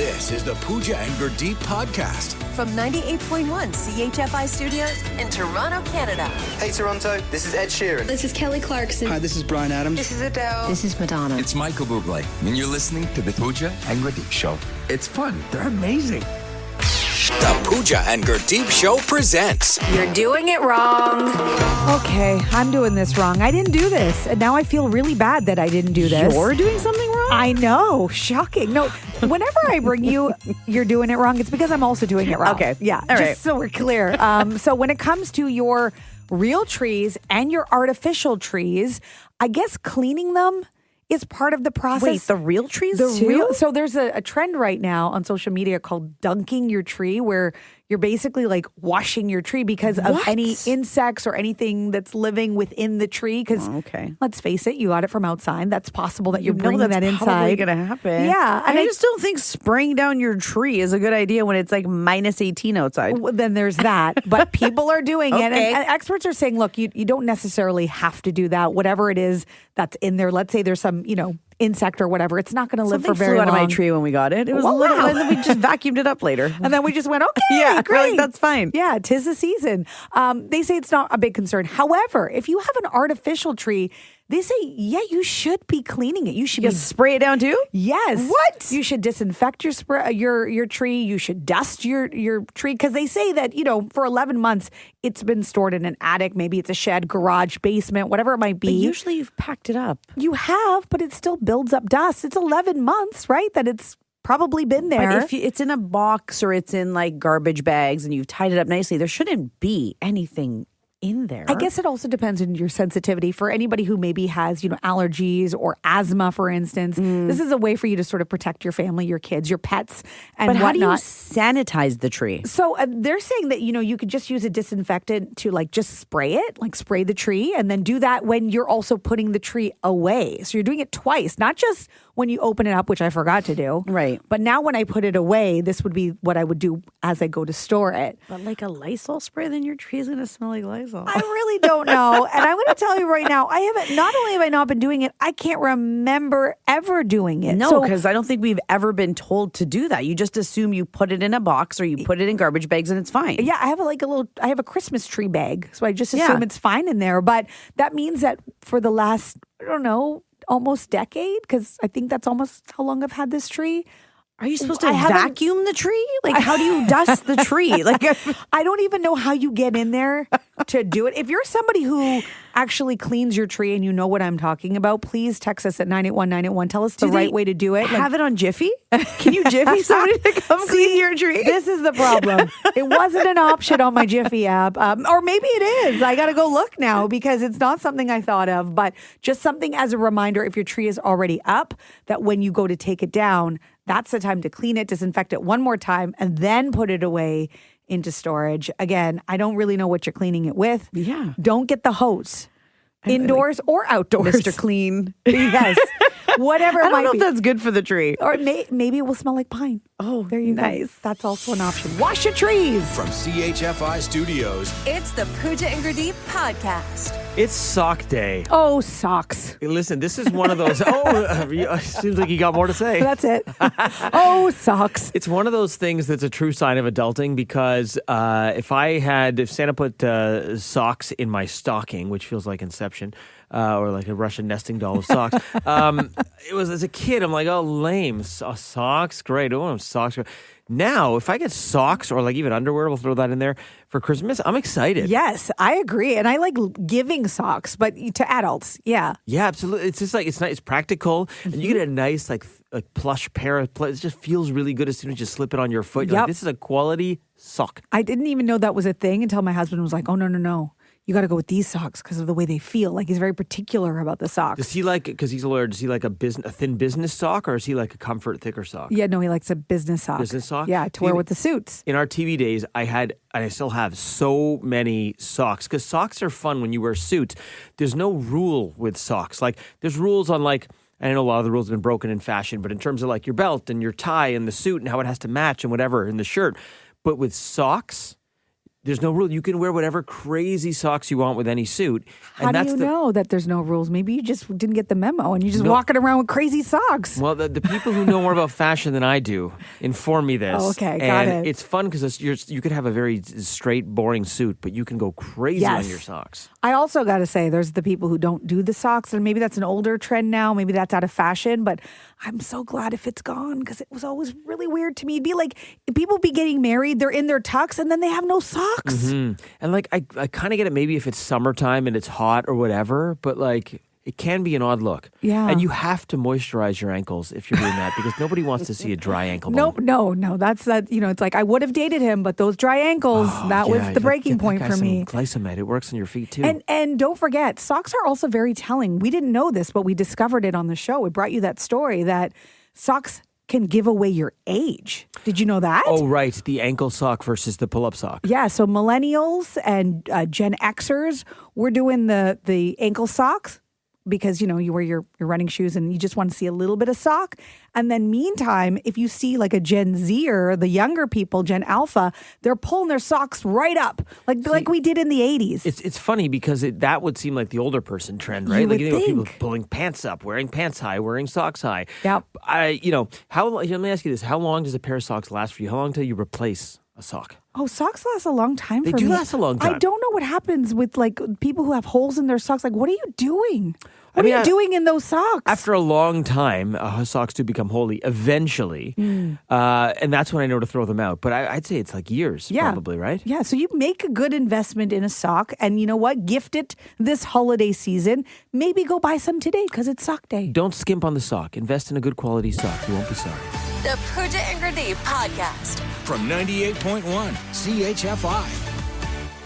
This is the Pooja and Gurdeep podcast. From 98.1 CHFI Studios in Toronto, Canada. Hey Toronto, this is Ed Sheeran. This is Kelly Clarkson. Hi, this is Bryan Adams. This is Adele. This is Madonna. It's Michael Bublé, and you're listening to the Pooja and Gurdeep Show. It's fun. They're amazing. The Pooja and Gurdeep Show presents. You're doing it wrong. Okay, I'm doing this wrong. I didn't do this, and now I feel really bad that I didn't do this. You're doing something wrong? I know. Shocking. No, whenever I bring you're doing it wrong, it's because I'm also doing it wrong. Okay. Yeah, All just right. so we're clear. So when it comes to your real trees and your artificial trees, I guess cleaning them is part of the process. Wait, the real trees too? So there's a trend right now on social media called dunking your tree, where you're basically like washing your tree because of What? any insects or anything that's living within the tree. Because okay. let's face it, you got it from outside. That's possible that you're You know bringing that's that probably inside. going to happen. Yeah, And and I I- just don't think spraying down your tree is a good idea when it's like minus 18 outside. Well, then there's that. But people are doing it. Okay. And experts are saying, look, you don't necessarily have to do that. Whatever it is that's in there, let's say there's some, insect or whatever, it's not going to live Something for very flew out long. of my tree when we got it. It was Oh, a little, wow. and then we just vacuumed it up later. And then we just went, okay, Yeah, we're great. like, that's fine. Yeah, 'tis the season. They say it's not a big concern. However, if you have an artificial tree, they say, yeah, you should be cleaning it. You should You be spray it down too? Yes. What? You should disinfect your tree. You should dust your tree, because they say that, for 11 months it's been stored in an attic. Maybe it's a shed, garage, basement, whatever it might be. But usually you've packed it up. You have, but it still builds up dust. It's 11 months, right? That it's probably been there. But if it's in a box or it's in like garbage bags and you've tied it up nicely, there shouldn't be anything in there. I guess it also depends on your sensitivity. For anybody who maybe has, allergies or asthma, for instance, this is a way for you to sort of protect your family, your kids, your pets, and But how do you whatnot. sanitize the tree? So they're saying that, you could just use a disinfectant to just spray it, spray the tree, and then do that when you're also putting the tree away. So you're doing it twice, not just when you open it up, which I forgot to do. Right. But now when I put it away, this would be what I would do as I go to store it. But like a Lysol spray, then your tree is going to smell like Lysol. I really don't know. And I'm going to tell you right now, not only have I not been doing it, I can't remember ever doing it. No, So- because I don't think we've ever been told to do that. You just assume you put it in a box or you put it in garbage bags and it's fine. Yeah, I have a Christmas tree bag. So I just Yeah. assume it's fine in there. But that means that for the last, I don't know, almost decade, because I think that's almost how long I've had this tree. Are you supposed to I haven't- vacuum the tree? Like, how do you dust the tree? Like, I don't even know how you get in there to do it. If you're somebody who actually cleans your tree and you know what I'm talking about, please text us at 981-981. Tell us the Do they right way to do it. have it on Jiffy? Can you Jiffy somebody to come clean your tree? This is the problem. It wasn't an option on my Jiffy app. Or maybe it is. I got to go look now because it's not something I thought of. But just something as a reminder, if your tree is already up, that when you go to take it down, that's the time to clean it, disinfect it one more time, and then put it away into storage. Again, I don't really know what you're cleaning it with. Yeah. Don't get the hose. Indoors or outdoors. Mr. Clean. Yes. Whatever it I don't might know be. if that's good for the tree. Or maybe it will smell like pine. Oh, There you nice. go. That's also an option. Wash your trees. From CHFI Studios, It's the Pooja and Gurdeep podcast. It's sock day. Oh, socks. Listen, this is one of those. Seems like you got more to say. That's it. Oh, socks. It's one of those things that's a true sign of adulting because if Santa put socks in my stocking, which feels like Inception, or like a Russian nesting doll of socks, it was as a kid, I'm like, oh, lame. Socks? Great. Oh, socks. Now, if I get socks or like even underwear, we'll throw that in there for Christmas, I'm excited. Yes, I agree. And I like giving socks, but to adults. Yeah. Yeah, absolutely. It's just like it's nice, it's practical, and you get a nice like plush pair of. It just feels really good as soon as you slip it on your foot. You're like, Yep. this is a quality sock. I didn't even know that was a thing until my husband was like, oh, no. You got to go with these socks because of the way they feel. Like he's very particular about the socks. Does he like? Because he's a lawyer. Does he like a thin business sock, or is he like a comfort thicker sock? Yeah, no, he likes a business sock. Business sock? Yeah, to wear with the suits. In our TV days, I had, and I still have, so many socks because socks are fun when you wear suits. There's no rule with socks. Like there's rules on like. I know a lot of the rules have been broken in fashion, but in terms of like your belt and your tie and the suit and how it has to match and whatever and the shirt. But with socks, There's no rule. You can wear whatever crazy socks you want with any suit. How do you know that there's no rules? Maybe you just didn't get the memo and you're just walking around with crazy socks. Well, the people who know more about fashion than I do inform me this. Oh, okay, got and it. it's fun because you could have a very straight, boring suit, but you can go crazy on your socks. I also got to say, there's the people who don't do the socks, and maybe that's an older trend now. Maybe that's out of fashion, but I'm so glad if it's gone because it was always really weird to me. It'd be like people be getting married, they're in their tux, and then they have no socks. Mm-hmm. And like I kind of get it maybe if it's summertime and it's hot or whatever, but like it can be an odd look. Yeah. And you have to moisturize your ankles if you're doing that because nobody wants to see a dry ankle bone. No. That's that. It's like I would have dated him, but those dry ankles, that was the breaking point for me. Glycemate, it works on your feet too. And don't forget, socks are also very telling. We didn't know this, but we discovered it on the show. We brought you that story that socks can give away your age. Did you know that? Oh, right. The ankle sock versus the pull-up sock. Yeah. So millennials and Gen Xers were doing the ankle socks because, you wear your running shoes and you just want to see a little bit of sock. And then meantime, if you see like a Gen Zer, the younger people, Gen Alpha, they're pulling their socks right up like we did in the 80s. It's funny because that would seem like the older person trend, right? You like would think. think. People pulling pants up, wearing pants high, wearing socks high. Yep. Let me ask you this. How long does a pair of socks last for you? How long till you replace a sock? Oh, socks last a long time They for me. do last a long time. I don't know what happens with like people who have holes in their socks. Like, what are you doing? What are you doing in those socks? After a long time, socks do become holy eventually. And that's when I know to throw them out. But I'd say it's like years probably, right? Yeah, so you make a good investment in a sock. And you know what? Gift it this holiday season. Maybe go buy some today because it's sock day. Don't skimp on the sock. Invest in a good quality sock. You won't be sorry. The Pooja and Gurdeep podcast. From 98.1 CHFI.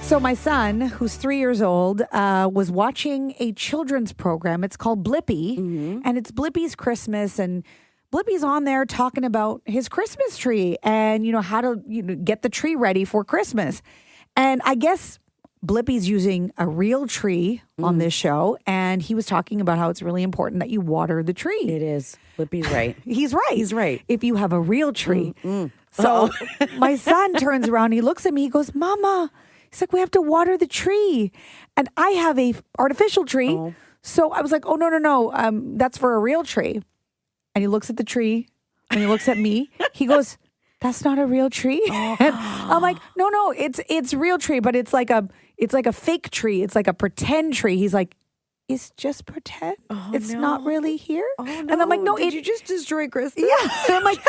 So my son, who's 3 years old, was watching a children's program. It's called Blippi, and it's Blippi's Christmas, and Blippi's on there talking about his Christmas tree and, how to get the tree ready for Christmas. And I guess Blippi's using a real tree on this show, and he was talking about how it's really important that you water the tree. It is. Blippi's right. He's right. He's right. If you have a real tree. So my son turns around, he looks at me, he goes, Mama, he's like, we have to water the tree. And I have a artificial tree. Oh. So I was like, oh, no. That's for a real tree. And he looks at the tree and he looks at me. He goes, that's not a real tree. Oh. And I'm like, no, it's real tree, but it's like a fake tree. It's like a pretend tree. He's like, it's just pretend. Oh, it's not really here. Oh, no. And I'm like, no, did you just destroy Christmas? Yeah. And I'm like,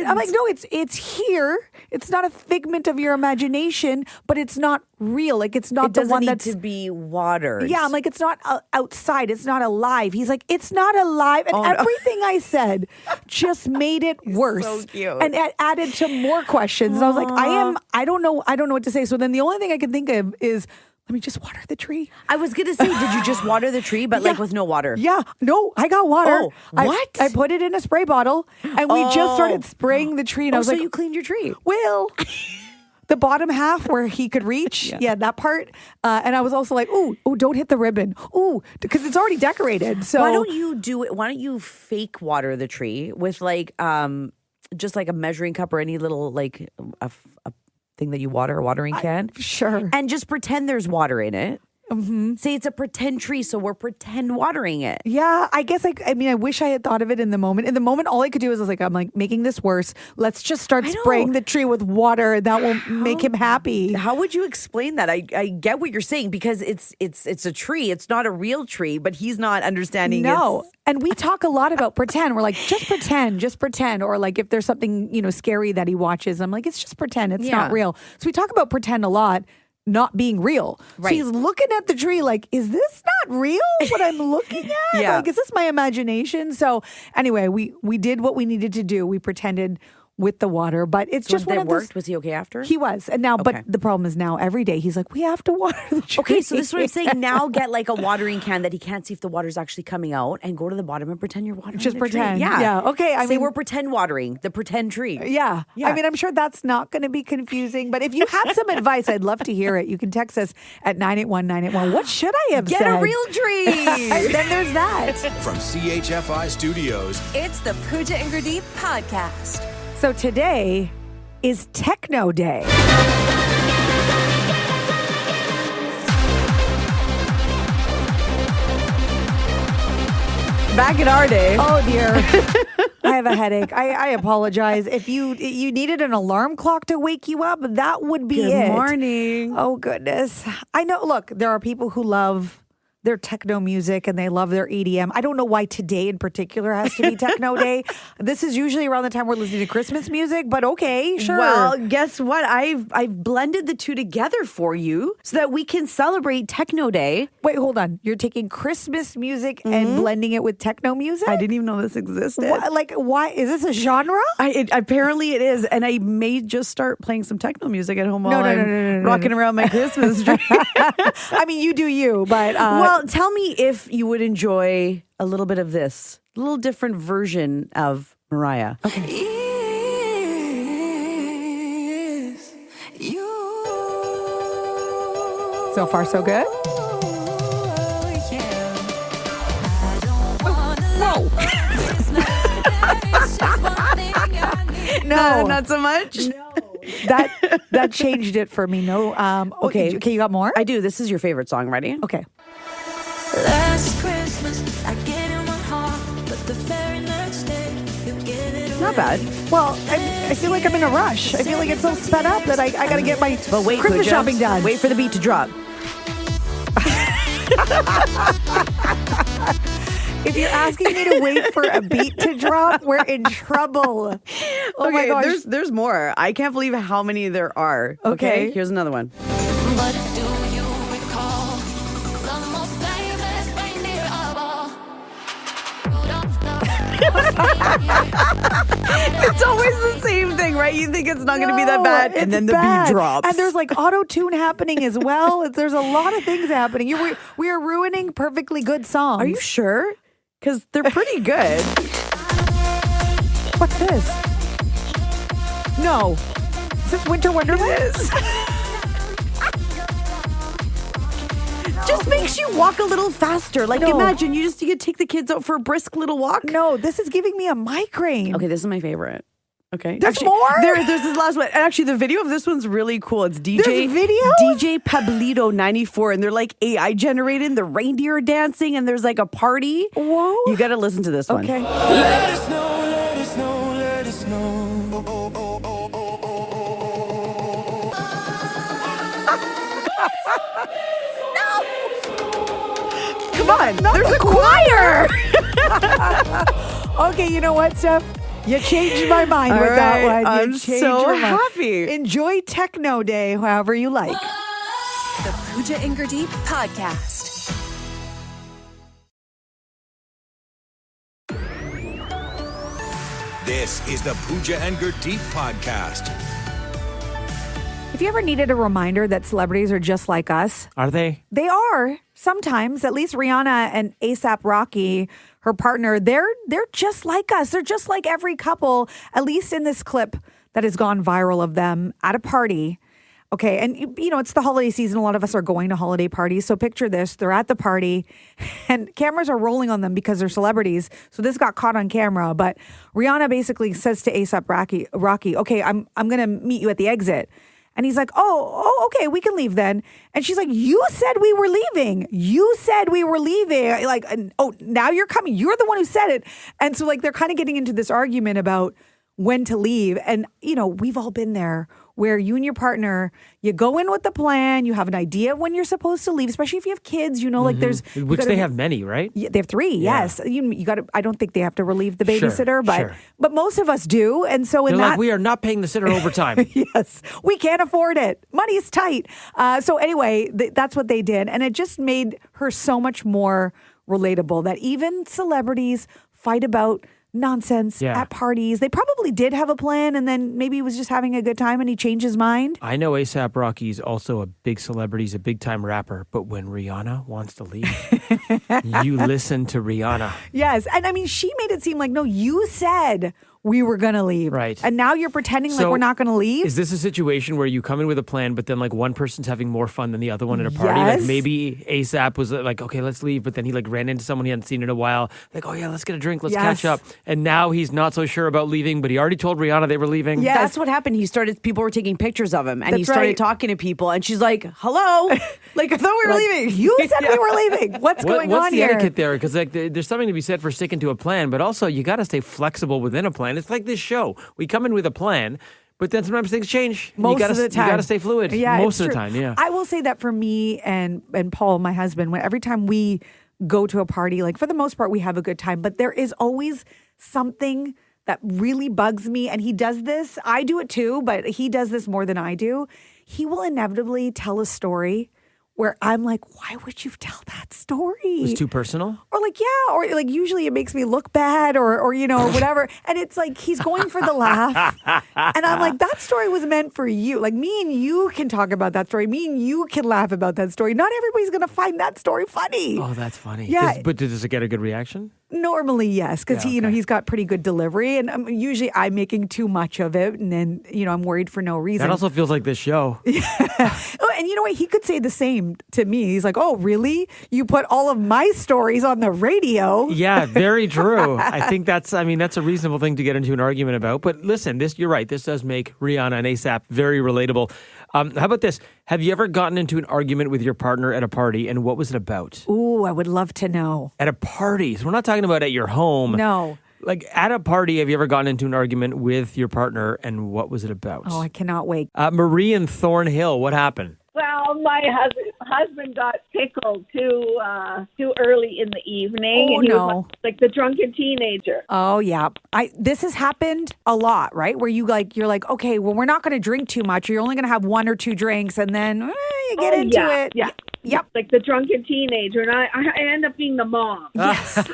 I'm like, no, it's here. It's not a figment of your imagination, but it's not real. Like it's not the one that's to be watered. Yeah, I'm like, it's not outside. It's not alive. He's like, it's not alive. And everything I said just made it worse. So cute. And it added to more questions. And I was like, I don't know what to say. So then the only thing I can think of is, let me just water the tree. I was going to say, did you just water the tree, but like with no water? Yeah. No, I got water. Oh, what? I put it in a spray bottle and we just started spraying the tree. And I was so like, you cleaned your tree? Well, the bottom half where he could reach. Yeah, that part. And I was also like, ooh, don't hit the ribbon. Ooh, because it's already decorated. So why don't you do it? Why don't you fake water the tree with like, just like a measuring cup or any little like a thing that you water, a watering can? Sure. And just pretend there's water in it. Mm-hmm. Say it's a pretend tree, so we're pretend watering it. Yeah, I guess I wish I had thought of it in the moment. In the moment, all I could do is I'm like making this worse. Let's just start spraying the tree with water. That will make him happy. How would you explain that? I get what you're saying because it's a tree. It's not a real tree, but he's not understanding. No. And we talk a lot about pretend. We're like, just pretend. Or like if there's something, scary that he watches, I'm like, it's just pretend. It's not real. So we talk about pretend a lot. Not being real. Right. So he's looking at the tree like, is this not real? What I'm looking at? Yeah. Like, is this my imagination? So anyway, we did what we needed to do. We pretended with the water, but it's just one of those. Worked? Was he okay after? He was. And now, but the problem is now every day he's like, we have to water the tree. Okay, so this is what I'm saying. Now get like a watering can that he can't see if the water's actually coming out and go to the bottom and pretend you're watering Just the pretend. tree. Yeah. Okay. I mean, we're pretend watering the pretend tree. Yeah. I mean, I'm sure that's not going to be confusing, but if you have some advice, I'd love to hear it. You can text us at 981-981. What should I have said? Get a real tree. And then there's that. From CHFI Studios, It's the Pooja and Gurdeep podcast. So today is Techno Day. back in our day. Oh dear. I have a headache. I apologize. If you needed an alarm clock to wake you up, that would be it. Good morning. Oh goodness. I know, look, there are people who love their techno music and they love their EDM. I don't know why today in particular has to be techno day. This is usually around the time we're listening to Christmas music, but okay, sure. Well, guess what? I've blended the two together for you so that we can celebrate Techno Day. Wait, hold on. You're taking Christmas music and blending it with techno music? I didn't even know this existed. Why? Is this a genre? Apparently it is, and I may just start playing some techno music at home while I'm rocking around my Christmas tree. I mean, you do you, but well, tell me if you would enjoy a little bit of this, a little different version of Mariah. Okay. so far so good. No, not so much. No. That changed it for me. No. Okay, you got more? I do. This is your favorite song. Ready? Okay. Last Christmas, I gave you my heart, but the very next day, you gave it away. Not bad. Well, I feel like I'm in a rush. I feel like it's so sped up that I got to get my But wait, Christmas Pooja, shopping done. Wait for the beat to drop. If you're asking me to wait for a beat to drop, we're in trouble. Oh my gosh. There's more. I can't believe how many there are. Okay. Here's another one. But do you recall the most famous reindeer of all? Rudolph It's always the same thing, right? You think it's not going to be that bad, and it's then the bad. beat drops. And there's like auto-tune happening as well. There's a lot of things happening. We are ruining perfectly good songs. Are you sure? Because they're pretty good. What's this? No. Is this Winter Wonderland? Just makes you walk a little faster. Like, No. imagine you could take the kids out for a brisk little walk. No, this is giving me a migraine. Okay, this is my favorite. Okay. There's more? There's this last one. And actually, the video of this one's really cool. It's DJ There's videos? DJ Pablito 94, and they're like AI generated. The reindeer are dancing, and there's like a party. Whoa. You got to listen to this one. Okay. Let us know, let us know, let us know. Come on. There's a choir. Okay, you know what, Steph? You changed my mind All with that right, one. You I'm changed so your mind. happy. Enjoy Techno Day however you like. The Pooja and Gurdeep Podcast. This is the Pooja and Gurdeep podcast. If you ever needed a reminder that celebrities are just like us, Are they? they are sometimes. At least Rihanna and A$AP Rocky, her partner, they're just like us. They're just like every couple, at least in this clip that has gone viral of them at a party. Okay, and you know, it's the holiday season. A lot of us are going to holiday parties. So picture this. They're at the party and cameras are rolling on them because they're celebrities. So this got caught on camera. But Rihanna basically says to A$AP Rocky, okay, I'm going to meet you at the exit. And he's like, oh, okay, we can leave then. And she's like, you said we were leaving. You said we were leaving. Like, oh, now you're coming. You're the one who said it. And so like they're kind of getting into this argument about when to leave. And, you know, we've all been there where you and your partner, you go in with the plan, you have an idea of when you're supposed to leave, especially if you have kids, you know, like there's... Which they have many, right? Yeah, they have 3, yes. You got to, I don't think they have to relieve the babysitter, Sure. but most of us do. And so in They're that... like, we are not paying the sitter overtime. Yes, we can't afford it. Money is tight. So anyway, that's what they did. And it just made her so much more relatable that even celebrities fight about nonsense at parties. They probably did have a plan and then maybe he was just having a good time and he changed his mind. I know A$AP Rocky's also a big celebrity. He's a big time rapper. But when Rihanna wants to leave, you listen to Rihanna. Yes. And I mean, she made it seem like, no, you said we were going to leave. Right. And now you're pretending like So, we're not going to leave. Is this a situation where you come in with a plan, but then like one person's having more fun than the other one at a party? Yes. Like maybe A$AP was like, okay, let's leave. But then he like ran into someone he hadn't seen in a while. Like, oh yeah, let's get a drink. Let's catch up. And now he's not so sure about leaving, but he already told Rihanna they were leaving. Yes. That's what happened. People were taking pictures of him, and he That's started right. talking to people, and she's like, hello? Like, I thought we were leaving. You said we were leaving. What What's going what's on the here? etiquette there? Because like, there's something to be said for sticking to a plan, but also you got to stay flexible within a plan. It's like this show. We come in with a plan, but then sometimes things change. Most of the time. You got to stay fluid. Yeah, most it's of the true. time, yeah. I will say that for me and Paul, my husband, every time we go to a party, like for the most part, we have a good time, but there is always something that really bugs me. And he does this. I do it too, but he does this more than I do. He will inevitably tell a story where I'm like, why would you tell that story? It's too personal? Or like, yeah, or like usually it makes me look bad or you know, whatever. And it's like he's going for the laugh. And I'm like, that story was meant for you. Like me and you can talk about that story. Me and you can laugh about that story. Not everybody's going to find that story funny. Oh, that's funny. Yeah. But does it get a good reaction? Normally, yes, because Yeah, okay. he's got pretty good delivery. And usually I'm making too much of it. And then, I'm worried for no reason. That also feels like this show. Oh, and you know what? He could say the same to me. He's like, oh, really? You put all of my stories on the radio? Yeah, very true. I think that's a reasonable thing to get into an argument about. But listen, you're right. This does make Rihanna and ASAP very relatable. How about this? Have you ever gotten into an argument with your partner at a party, and what was it about? Ooh, I would love to know. At a party. So we're not talking about at your home. No. Like at a party, have you ever gotten into an argument with your partner, and what was it about? Oh, I cannot wait. Marie in Thornhill, what happened? Well, my husband got tickled too early in the evening. Oh, and he no. was like the drunken teenager. Oh, yeah. This has happened a lot, right? Where you're like, okay, well, we're not going to drink too much. You're only going to have one or two drinks, and then you get into it. Yeah. Yep. Like the drunken teenager, and I end up being the mom. Yes.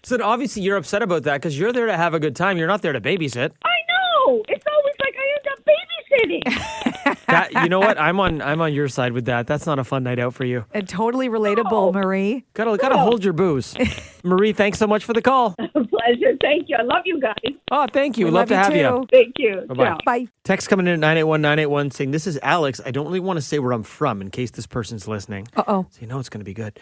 So obviously you're upset about that because you're there to have a good time. You're not there to babysit. I know. It's always like I end up babysitting. You know what? I'm on your side with that. That's not a fun night out for you. And totally relatable, Marie. Gotta hold your booze. Marie, thanks so much for the call. Pleasure. Thank you. I love you guys. Oh, thank you. We Love to have too. you. Thank you. Bye-bye. Ciao. Bye. Text coming in at 981-981 saying, this is Alex. I don't really want to say where I'm from in case this person's listening. Uh-oh. So you know it's going to be good.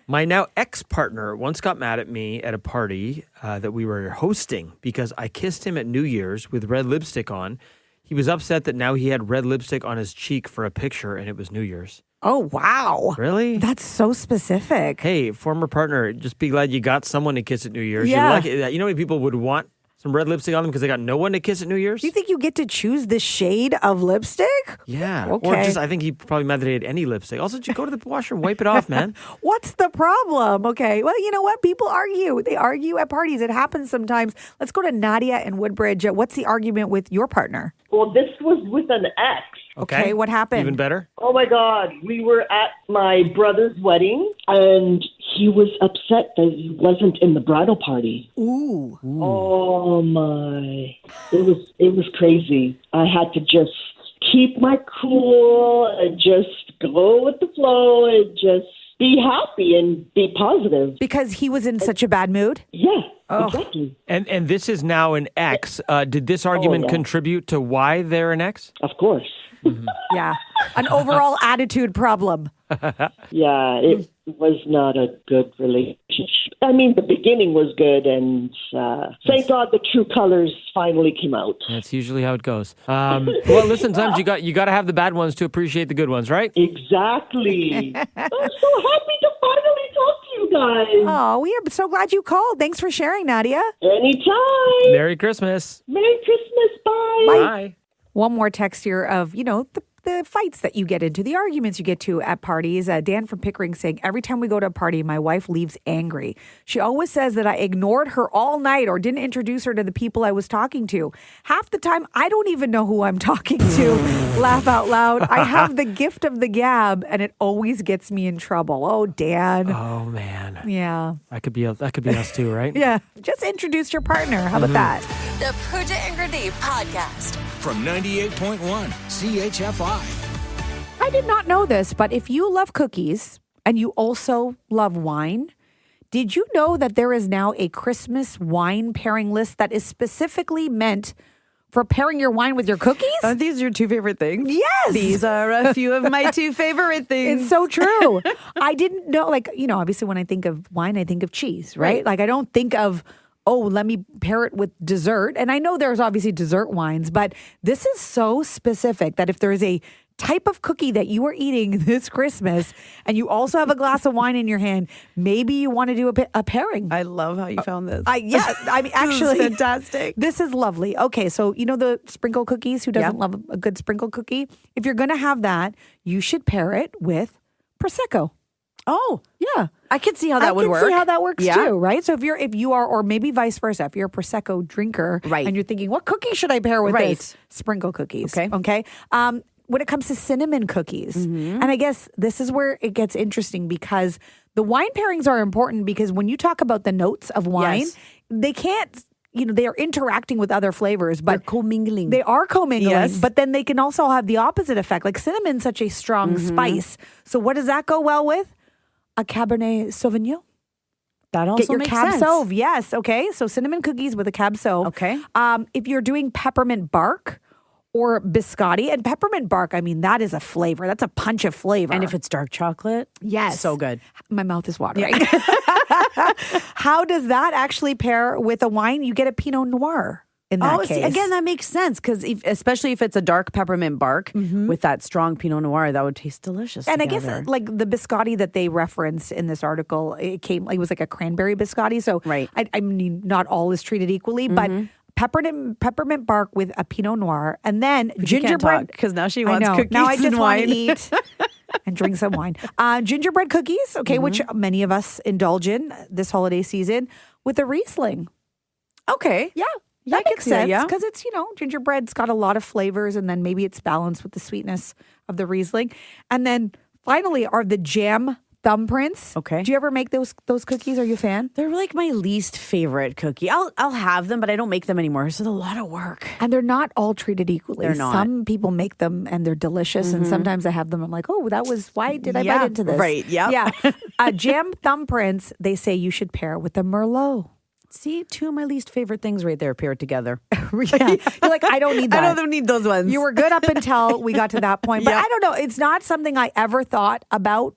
My now ex-partner once got mad at me at a party that we were hosting because I kissed him at New Year's with red lipstick on. He was upset that now he had red lipstick on his cheek for a picture and it was New Year's. Oh, wow. Really? That's so specific. Hey, former partner, just be glad you got someone to kiss at New Year's. Yeah. You're lucky. You know how many people would want some red lipstick on them because they got no one to kiss at New Year's? Do you think you get to choose the shade of lipstick? Yeah. Okay. Or just, I think he probably mad that he had any lipstick. Also, just go to the washroom, wipe it off, man. What's the problem? Okay. Well, you know what? People argue. They argue at parties. It happens sometimes. Let's go to Nadia in Woodbridge. What's the argument with your partner? Well, this was with an ex. Okay, what happened? Even better? Oh my God. We were at my brother's wedding and he was upset that he wasn't in the bridal party. Ooh. Oh my. It was crazy. I had to just keep my cool and just go with the flow and just be happy and be positive. Because he was in such a bad mood? Yeah, Oh. exactly. And this is now an ex. Did this argument yeah. contribute to why they're an ex? Of course. Yeah. An overall attitude problem. Yeah, it was not a good relationship. I mean, the beginning was good, and thank God the true colors finally came out. That's usually how it goes. Well, listen, sometimes you got to have the bad ones to appreciate the good ones, right? Exactly. I'm so happy to finally talk to you guys. Oh, we are so glad you called. Thanks for sharing, Nadia. Anytime. Merry Christmas. Merry Christmas. Bye. Bye. One more text here of, the fights that you get into, the arguments you get to at parties. Dan from Pickering saying, every time we go to a party, my wife leaves angry. She always says that I ignored her all night or didn't introduce her to the people I was talking to. Half the time, I don't even know who I'm talking to. Laugh out loud. I have the gift of the gab, and it always gets me in trouble. Oh, Dan. Oh, man. Yeah. That could be us too, right? Yeah. Just introduce your partner. How about that? The Pooja and Gurdeep podcast. From 98.1 CHFI. I did not know this, but if you love cookies and you also love wine, did you know that there is now a Christmas wine pairing list that is specifically meant for pairing your wine with your cookies? Aren't these your two favorite things? Yes. These are a few of my two favorite things. It's so true. I didn't know, obviously when I think of wine, I think of cheese, right? Like I don't think of, oh, let me pair it with dessert. And I know there's obviously dessert wines, but this is so specific that if there is a type of cookie that you are eating this Christmas, and you also have a glass of wine in your hand, maybe you want to do a pairing. I love how you found this. Yeah, I mean, actually, This is fantastic. This is lovely. Okay, so you know the sprinkle cookies? Who doesn't love a good sprinkle cookie? If you're going to have that, you should pair it with Prosecco. Oh, Yeah. I could see how that would work. I can see how that works Yeah. too, right? So if you are, or maybe vice versa, if you're a Prosecco drinker, Right. and you're thinking, what cookie should I pair with Right. this? Sprinkle cookies. Okay. Okay. When it comes to cinnamon cookies, and I guess this is where it gets interesting because the wine pairings are important because when you talk about the notes of wine, Yes. they can't, they are interacting with other flavors, They're but commingling. they are commingling, Yes. but then they can also have the opposite effect. Like cinnamon's such a strong spice. So what does that go well with? A Cabernet Sauvignon. That also Get your makes Cab sense. Sauv. Yes. Okay. So cinnamon cookies with a Cab Sauv. Okay. If you're doing peppermint bark or biscotti, and peppermint bark, I mean, that is a flavor. That's a punch of flavor. And if it's dark chocolate, yes, so good. My mouth is watering. How does that actually pair with a wine? You get a Pinot Noir in that case. See, again, that makes sense because especially if it's a dark peppermint bark with that strong Pinot Noir, that would taste delicious. And together. I guess like the biscotti that they referenced in this article, it was like a cranberry biscotti. So Right. I mean, not all is treated equally, but peppermint bark with a Pinot Noir, and then gingerbread. because now she I wants know. cookies Now I just and want wine. to eat and drink some wine. Gingerbread cookies, okay, which many of us indulge in this holiday season with a Riesling. Okay. Yeah. Yeah, I That can makes see that, sense yeah. because it's, gingerbread's got a lot of flavors and then maybe it's balanced with the sweetness of the Riesling. And then finally are the jam thumbprints. Okay. Do you ever make those cookies? Are you a fan? They're like my least favorite cookie. I'll have them, but I don't make them anymore. So it's a lot of work. And they're not all treated equally. They're not. Some people make them and they're delicious. And sometimes I have them. I'm like, oh, why did I bite into this? right, yep. Yeah. Jam thumbprints, they say you should pair with a Merlot. See, two of my least favorite things right there paired together. Yeah. You're like, I don't need that. I don't need those ones. You were good up until we got to that point. But Yep. I don't know. It's not something I ever thought about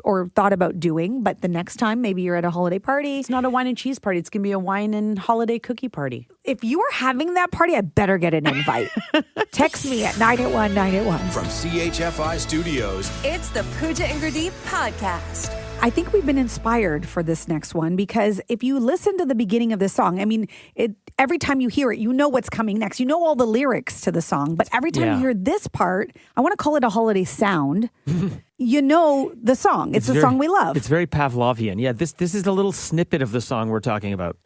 doing. But the next time, maybe you're at a holiday party. It's not a wine and cheese party. It's going to be a wine and holiday cookie party. If you are having that party, I better get an invite. Text me at 981-981. From CHFI Studios, It's the Pooja and Gurdeep podcast. I think we've been inspired for this next one because if you listen to the beginning of this song, I mean, every time you hear it, you know what's coming next. You know all the lyrics to the song, but every time Yeah. you hear this part, I want to call it a holiday sound. You know the song. It's a song we love. It's very Pavlovian. Yeah, this is a little snippet of the song we're talking about.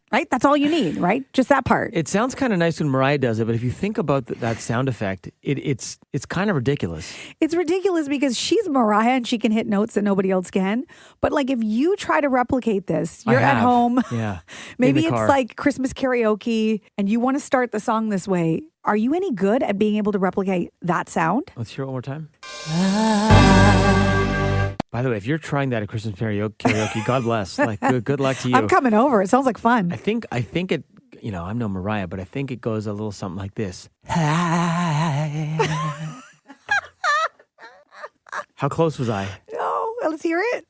Right? That's all you need, right? Just that part. It sounds kind of nice when Mariah does it, but if you think about that sound effect, it's kind of ridiculous. It's ridiculous because she's Mariah and she can hit notes that nobody else can. But like if you try to replicate this, I you're at have. home. Yeah. Maybe In the it's car. like Christmas karaoke and you want to start the song this way. Are you any good at being able to replicate that sound? Let's hear it one more time. By the way, if you're trying that at Christmas karaoke, God bless. Like, good luck to you. I'm coming over. It sounds like fun. I think it. I'm no Mariah, but I think it goes a little something like this. How close was I? No, let's hear it.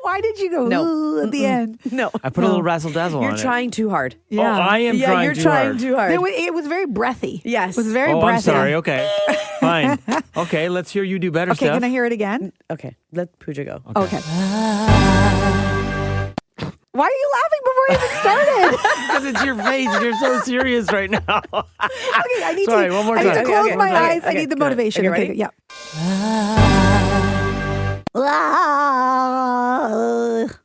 Why did you go No. "Ooh" at the end? No. I put a little razzle dazzle on You're it. trying too hard. Oh, I am Yeah, trying you're too trying hard. too hard. It was very breathy. Yes. It was very Oh, breathy. I'm sorry. Okay, fine. Okay, let's hear you do better, Okay, Steph. can I hear it again? Okay, let Pooja go. Okay. Why are you laughing before you even started? Because it's your face. You're so serious right now. Okay, I need Sorry, to, one more I need time. to close Okay, my okay, eyes. I okay, need the good. motivation. Okay, Okay, ready? yeah.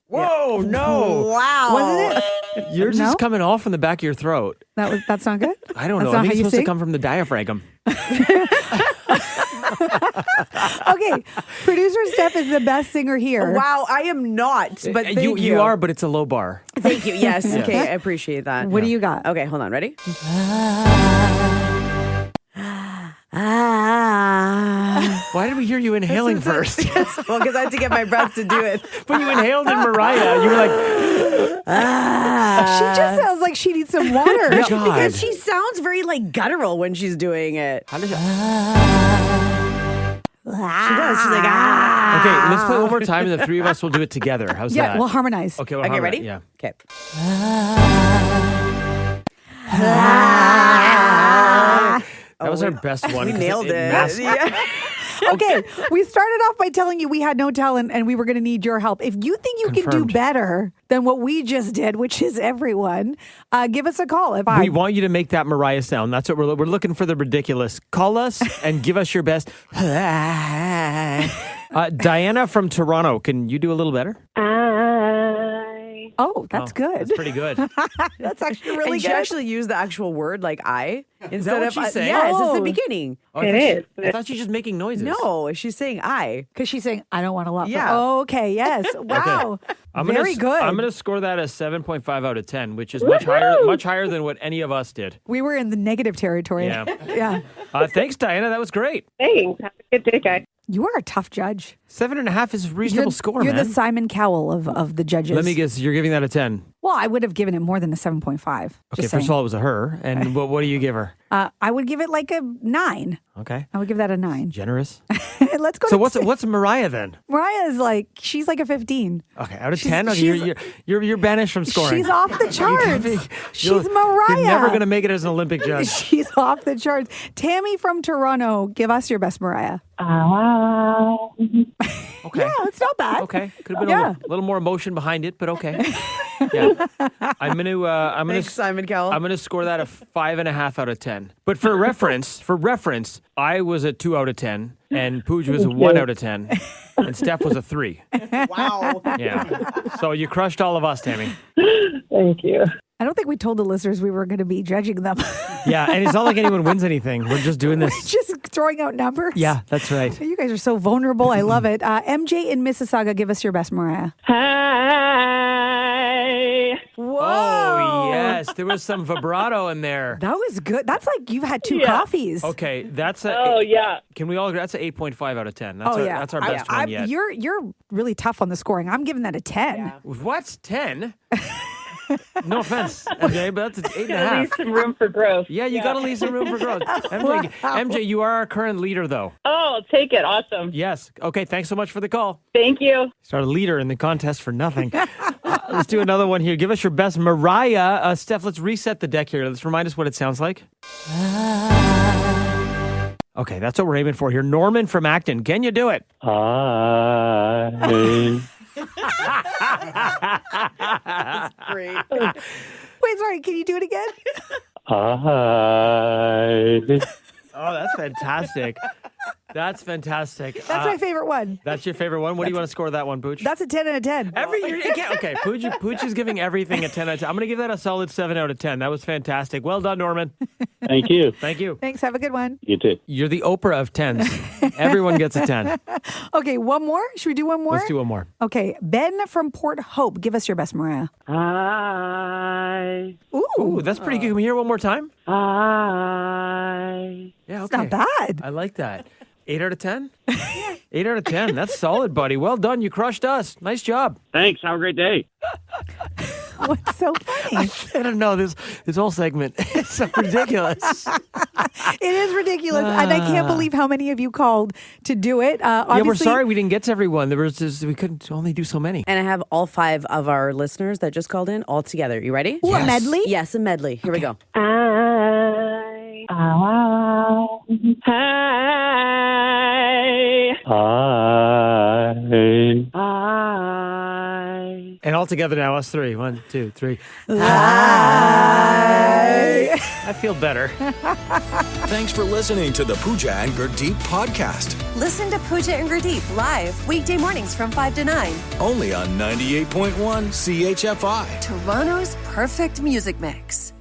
Whoa, no. Wow. Wasn't it? Yours No? is coming off from the back of your throat. That's not good? I don't That's know. not I think how it's you supposed to sing? come from the diaphragm. Okay. Producer Steph is the best singer here. Wow, I am not, but thank you. You are, but it's a low bar. Thank you. Yes. Okay, I appreciate that. What do you got? Okay, hold on. Ready? Why did we hear you inhaling first? Well, because I had to get my breath to do it. But you inhaled in Mariah. You were like, She just sounds like she needs some water. God. Because she sounds very like guttural when she's doing it. How did you? She does. She's like, ah. Okay, let's play it one more time, and the three of us will do it together. How's Yeah, that? we'll harmonize. Okay, Okay, ready? Yeah. Okay. That was our best one. We 'cause nailed it. masked- Okay, we started off by telling you we had no talent and we were going to need your help. If you think you can do Confirmed. better than what we just did, which is everyone, give us a call. We want you to make that Mariah sound. That's what we're looking for, the ridiculous. Call us and give us your best. Diana from Toronto, can you do a little better? Oh, that's good. That's pretty good. That's actually really and good. she actually used the actual word like I instead what of she's saying? Yes, it's the Oh. beginning. It is. I thought she was just making noises. No, she's saying I. Because she's saying, I don't want to love Yeah. her. Oh, okay, yes. Wow. Very good. I'm going to score that as 7.5 out of 10, which is much higher than what any of us did. We were in the negative territory. Yeah. Yeah. Thanks, Diana. That was great. Thanks. Have a good day, guys. You are a tough judge. 7.5 is a reasonable score, You're man. the Simon Cowell of the judges. Let me guess. You're giving that a 10. Well, I would have given it more than a 7.5. Okay, first of all, it was a her. And what do you give her? I would give it like a 9. Okay. I would give that a 9. Generous. Let's go So to what's Mariah then? Mariah is like, she's like a 15. Okay, out of She's- 10? Okay, she's- you're banished from scoring. She's off the charts. She's You're Mariah. never going to make it as an Olympic judge. She's off the charts. Tammy from Toronto, give us your best Mariah. Okay. Yeah, it's not bad. Okay. Could have been a little more emotion behind it, but okay. Yeah. I'm gonna Thanks, Simon Cowell. I'm gonna score that a 5.5 out of 10. But for reference, I was a 2 out of 10, and Pooja was a 1 out of 10, and Steph was a 3. Wow. Yeah. So you crushed all of us, Tammy. Thank you. I don't think we told the listeners we were going to be judging them. Yeah, and it's not like anyone wins anything. We're just doing this. Just throwing out numbers. Yeah, that's right. You guys are so vulnerable. I love it. MJ in Mississauga, give us your best Mariah. Hi. Whoa. Oh, yes. There was some vibrato in there. That was good. That's like you've had 2 coffees. Okay, that's a. Oh, yeah. Can we all agree? That's an 8.5 out of 10. That's Oh, yeah. That's our best one yet. You're really tough on the scoring. I'm giving that a 10. What? 10? No offense, MJ, but that's an 8.5. Leave some room for growth. Yeah, you got to leave some room for growth. MJ, you are our current leader, though. Oh, I'll take it. Awesome. Yes. Okay, thanks so much for the call. Than't you. Start a leader in the contest for nothing. Let's do another one here. Give us your best Mariah. Steph, let's reset the deck here. Let's remind us what it sounds like. Okay, that's what we're aiming for here. Norman from Acton, can you do it? Hi. Great. Wait, sorry. Can you do it again? Hi. Oh, that's fantastic. That's fantastic. That's my favorite one. That's your favorite one? What do you want to score that one, Pooch? That's a 10 out of 10. Every year, again, okay. Pooch is giving everything a 10 out of 10. I'm going to give that a solid 7 out of 10. That was fantastic. Well done, Norman. Thank you. Thank you. Thanks. Have a good one. You too. You're the Oprah of 10s. Everyone gets a 10. Okay, one more. Should we do one more? Let's do one more. Okay, Ben from Port Hope, give us your best Mariah. Hi. Ooh, that's pretty good. Can we hear it one more time? Hi. Yeah, It's not bad. I like that. 8 out of 10? 8 out of 10. That's solid, buddy. Well done. You crushed us. Nice job. Thanks. Have a great day. What's so funny? I don't know. This whole segment is so ridiculous. It is ridiculous, and I can't believe how many of you called to do it. Yeah, we're sorry we didn't get to everyone. We couldn't only do so many. And I have all 5 of our listeners that just called in all together. You ready? Ooh, a medley? Yes, a medley. Here we go. Hi. Hi. Hi. Hi. And all together now, us 3. 1, 2, 3. I feel better. Thanks for listening to the Pooja and Gurdeep podcast. Listen to Pooja and Gurdeep live weekday mornings from 5 to 9. Only on 98.1 CHFI. Toronto's perfect music mix.